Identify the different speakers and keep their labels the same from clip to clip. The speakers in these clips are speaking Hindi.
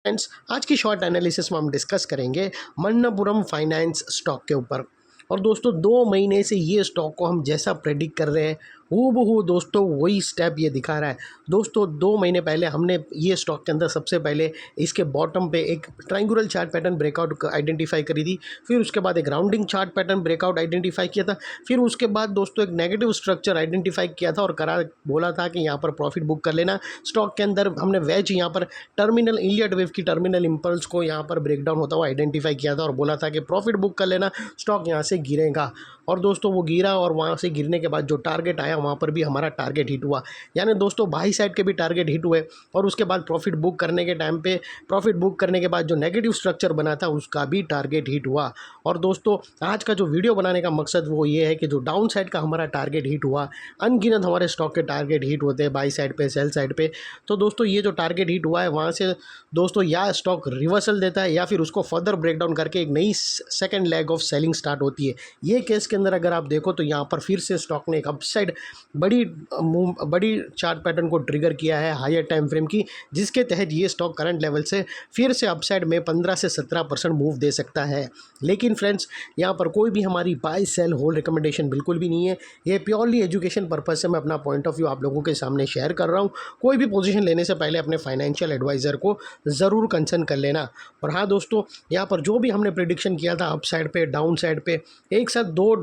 Speaker 1: फ्रेंड्स, आज की शॉर्ट एनालिसिस में हम डिस्कस करेंगे मन्नपुरम फाइनेंस स्टॉक के ऊपर। और दोस्तों 2 महीने से ये स्टॉक को हम जैसा प्रेडिक्ट कर रहे हैं हूबहू दोस्तों वही स्टेप ये दिखा रहा है। दोस्तों 2 महीने पहले हमने ये स्टॉक के अंदर सबसे पहले इसके बॉटम पे एक triangular chart pattern breakout identify करी थी, फिर उसके बाद एक rounding chart pattern breakout identify किया था, फिर उसके बाद दोस्तों एक नेगेटिव स्ट्रक्चर आइडेंटिफाई किया था और बोला था कि यहाँ पर प्रॉफिट बुक कर लेना। स्टॉक के अंदर हमने वेज यहाँ पर टर्मिनल इलियट वेव की टर्मिनल इंपल्स को यहाँ पर ब्रेकडाउन होता हुआ आइडेंटिफाई किया था और बोला था कि प्रॉफिट बुक कर लेना, स्टॉक यहाँ से गिरेगा। और दोस्तों वो गिरा और वहाँ से गिरने के बाद जो टारगेट आया वहाँ पर भी हमारा टारगेट हिट हुआ, यानी दोस्तों बाई साइड के भी टारगेट हिट हुए। और उसके बाद प्रॉफिट बुक करने के टाइम पे प्रॉफिट बुक करने के बाद जो नेगेटिव स्ट्रक्चर बना था उसका भी टारगेट हिट हुआ। और दोस्तों आज का जो वीडियो बनाने का मकसद वो ये है कि जो डाउन साइड का हमारा टारगेट हिट हुआ, अनगिनत हमारे स्टॉक के टारगेट हिट होते हैं बाई साइड पे सेल साइड पे। तो दोस्तों ये जो टारगेट हिट हुआ है वहाँ से दोस्तों या स्टॉक रिवर्सल देता है या फिर उसको फर्दर ब्रेकडाउन करके एक नई second leg of selling start होती है। ये केस के अंदर अगर आप देखो तो यहाँ पर फिर से स्टॉक ने एक अपसाइड बड़ी चार्ट पैटर्न को ट्रिगर किया है हायर टाइम फ्रेम की, जिसके तहत ये स्टॉक करंट लेवल से फिर से अपसाइड में 15 से 17% मूव दे सकता है। लेकिन फ्रेंड्स यहाँ पर कोई भी हमारी बाय सेल होल्ड रिकमेंडेशन बिल्कुल भी नहीं है। ये प्योरली एजुकेशन पर्पज से मैं अपना पॉइंट ऑफ व्यू आप लोगों के सामने शेयर कर रहा हूँ। कोई भी पोजीशन लेने से पहले अपने फाइनेंशियल एडवाइज़र को ज़रूर कंसर्न कर लेना। और हाँ दोस्तों, यहाँ पर जो भी हमने प्रेडिक्शन किया था अप साइड पे डाउन साइड पे, एक साथ दो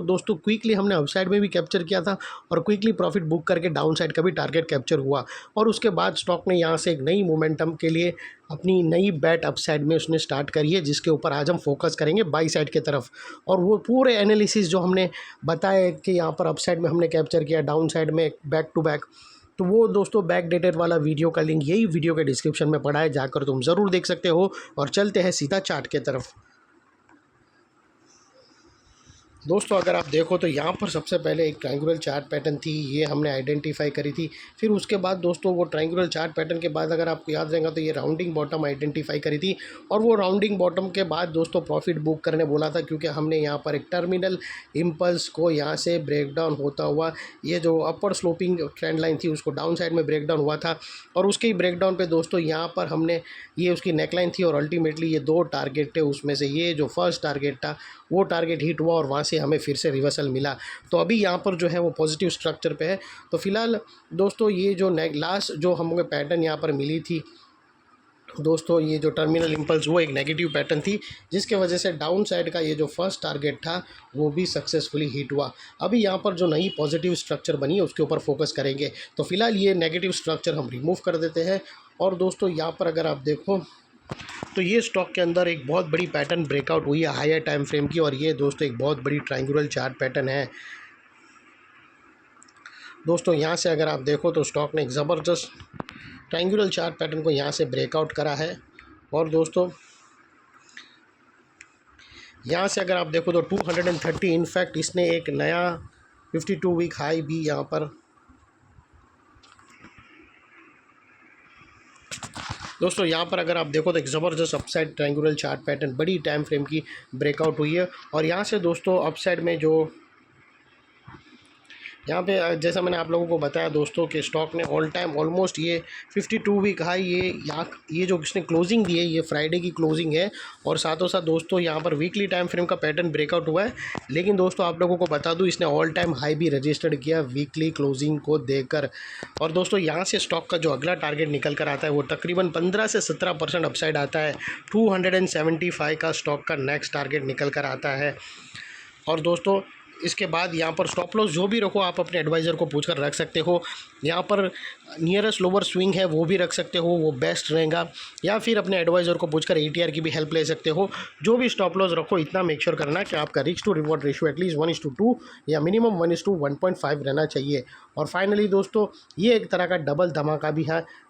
Speaker 1: दोस्तों क्विकली हमने अप साइड में भी कैप्चर किया था और क्विकली प्रॉफिट बुक करके डाउन साइड का भी टारगेट कैप्चर हुआ। और उसके बाद स्टॉक ने यहाँ से एक नई मोमेंटम के लिए अपनी नई बैट अप साइड में उसने स्टार्ट करी है, जिसके ऊपर आज हम फोकस करेंगे बाई साइड की तरफ। और वो पूरे एनालिसिस जो हमने बताया कि यहाँ पर अप साइड में हमने कैप्चर किया, डाउन साइड में बैक टू बैक, तो वो दोस्तों बैक डेटेड वाला वीडियो का लिंक यही वीडियो के डिस्क्रिप्शन में पड़ा है, जाकर तुम ज़रूर देख सकते हो। और चलते हैं सीधा चार्ट के तरफ। दोस्तों अगर आप देखो तो यहाँ पर सबसे पहले एक ट्रायंगुलर चार्ट पैटर्न थी, ये हमने आइडेंटिफाई करी थी। फिर उसके बाद दोस्तों वो ट्रायंगुलर चार्ट पैटर्न के बाद अगर आपको याद रहेगा तो ये राउंडिंग बॉटम आइडेंटिफाई करी थी। और वो राउंडिंग बॉटम के बाद दोस्तों प्रॉफिट बुक करने बोला था, क्योंकि हमने यहाँ पर एक टर्मिनल इम्पल्स को यहाँ से ब्रेक डाउन होता हुआ, ये जो अपर स्लोपिंग ट्रेंड लाइन थी उसको डाउन साइड में ब्रेक डाउन हुआ था। और उसके ही ब्रेक डाउन पर दोस्तों यहाँ पर हमने ये उसकी नेकलाइन थी और अल्टीमेटली ये 2 टारगेट थे, उसमें से ये जो फर्स्ट टारगेट था वो टारगेट हिट हुआ और वहाँ से हमें फिर से रिवर्सल मिला। तो अभी यहाँ पर जो है वो पॉजिटिव स्ट्रक्चर पे है। तो फिलहाल दोस्तों ये जो लास्ट जो हमें पैटर्न यहाँ पर मिली थी दोस्तों, ये जो टर्मिनल इम्पल्स वो एक नेगेटिव पैटर्न थी, जिसके वजह से डाउन साइड का ये जो फर्स्ट टारगेट था वो भी सक्सेसफुली हिट हुआ। अभी यहाँ पर जो नई पॉजिटिव स्ट्रक्चर बनी है उसके ऊपर फोकस करेंगे। तो फिलहाल ये नेगेटिव स्ट्रक्चर हम रिमूव कर देते हैं। और दोस्तों यहाँ पर अगर आप देखो तो ये स्टॉक के अंदर एक बहुत बड़ी पैटर्न ब्रेकआउट हुई है हायर टाइम फ्रेम की, और ये दोस्तों एक बहुत बड़ी ट्रायंगुलर चार्ट पैटर्न है। दोस्तों यहाँ से अगर आप देखो तो स्टॉक ने एक ज़बरदस्त ट्रायंगुलर चार्ट पैटर्न को यहाँ से ब्रेकआउट करा है। और दोस्तों यहाँ से अगर आप देखो तो 230 इनफैक्ट इसने एक नया 52 वीक हाई भी यहाँ पर दोस्तों यहाँ पर अगर आप देखो तो एक ज़बरदस्त अपसाइड ट्रायंगुलर चार्ट पैटर्न बड़ी टाइम फ्रेम की ब्रेकआउट हुई है। और यहाँ से दोस्तों अपसाइड में जो यहाँ पे जैसा मैंने आप लोगों को बताया दोस्तों कि स्टॉक ने ऑल टाइम ऑलमोस्ट ये 52 वीक हाई ये जो इसने क्लोजिंग दी है ये फ्राइडे की क्लोजिंग है। और साथों साथ दोस्तों यहाँ पर वीकली टाइम फ्रेम का पैटर्न ब्रेकआउट हुआ है। लेकिन दोस्तों आप लोगों को बता दूँ इसने ऑल टाइम हाई भी रजिस्टर्ड किया वीकली क्लोजिंग को देकर। और दोस्तों यहाँ से स्टॉक का जो अगला टारगेट निकल कर आता है वो तकरीबन 15 से 17% अपसाइड आता है। 275 का स्टॉक का नेक्स्ट टारगेट निकल कर आता है। और दोस्तों इसके बाद यहाँ पर स्टॉप लॉस जो भी रखो आप अपने एडवाइज़र को पूछकर रख सकते हो। यहाँ पर नियरेस्ट लोअर स्विंग है वो भी रख सकते हो, वो बेस्ट रहेगा। या फिर अपने एडवाइज़र को पूछकर ATR की भी हेल्प ले सकते हो। जो भी स्टॉप लॉस रखो इतना मेक श्योर करना कि आपका risk to reward ratio at least 1:2 या मिनिमम 1:1.5 रहना चाहिए। और फाइनली दोस्तों ये एक तरह का डबल धमाका भी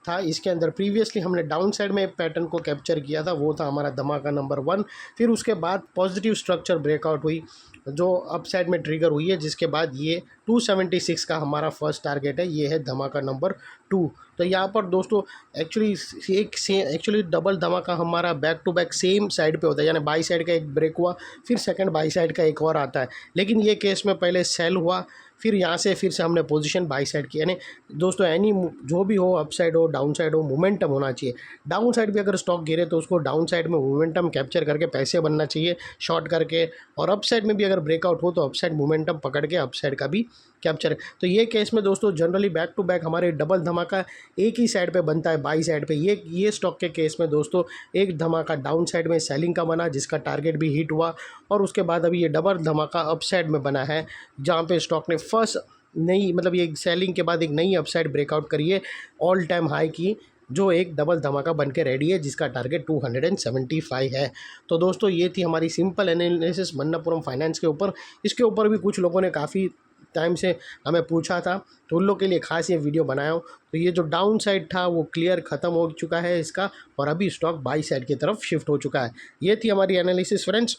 Speaker 1: था। इसके अंदर प्रीवियसली हमने डाउन साइड में एक पैटर्न को कैप्चर किया था, वो था हमारा धमाका नंबर 1। फिर उसके बाद पॉजिटिव स्ट्रक्चर ब्रेकआउट हुई जो अप साइड में ट्रिगर हुई है, जिसके बाद ये 276 का हमारा फर्स्ट टारगेट है, ये है धमाका नंबर 2। तो यहाँ पर दोस्तों एक्चुअली डबल धमाका हमारा back to back same side पे होता है, यानी बाई साइड का एक ब्रेक हुआ फिर सेकंड बाई साइड का एक और आता है। लेकिन ये केस में पहले सेल हुआ फिर यहाँ से फिर से हमने पोजीशन बाई साइड की, यानी दोस्तों एनी जो भी हो, अप साइड हो डाउन साइड हो, मोमेंटम होना चाहिए। डाउन साइड भी अगर स्टॉक गिरे तो उसको डाउन साइड में मोमेंटम कैप्चर करके पैसे बनना चाहिए शॉर्ट करके, और अप साइड में भी अगर ब्रेकआउट हो तो अप साइड मोमेंटम पकड़ के अप साइड का भी कैप्चर। तो ये केस में दोस्तों जनरली बैक टू बैक हमारे डबल धमाका एक ही साइड पे बनता है, बाई साइड पे। ये स्टॉक के केस में दोस्तों एक धमाका डाउन साइड में सेलिंग का बना जिसका टारगेट भी हिट हुआ, और उसके बाद अभी ये डबल धमाका अप साइड में बना है जहाँ पे स्टॉक ने फर्स्ट नई मतलब ये सेलिंग के बाद एक नई अपसाइड ब्रेकआउट करी है ऑल टाइम हाई की, जो एक डबल धमाका बन के रेडी है जिसका टारगेट 275 है। तो दोस्तों ये थी हमारी सिंपल एनालिसिस मन्नपुरम फाइनेंस के ऊपर। इसके ऊपर भी कुछ लोगों ने काफ़ी टाइम से हमें पूछा था, तो उन लोग के लिए खास ये वीडियो बनाया हूँ। तो ये जो डाउन साइड था वो क्लियर ख़त्म हो चुका है इसका, और अभी स्टॉक बाई साइड की तरफ शिफ्ट हो चुका है। ये थी हमारी एनालिसिस फ्रेंड्स।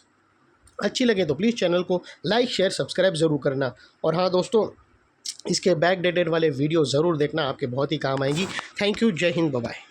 Speaker 1: अच्छी लगे तो प्लीज़ चैनल को लाइक शेयर सब्सक्राइब ज़रूर करना, और हाँ दोस्तों इसके बैक डेटेड वाले वीडियो ज़रूर देखना, आपके बहुत ही काम आएंगी। थैंक यू, जय हिंद, बाय बाय।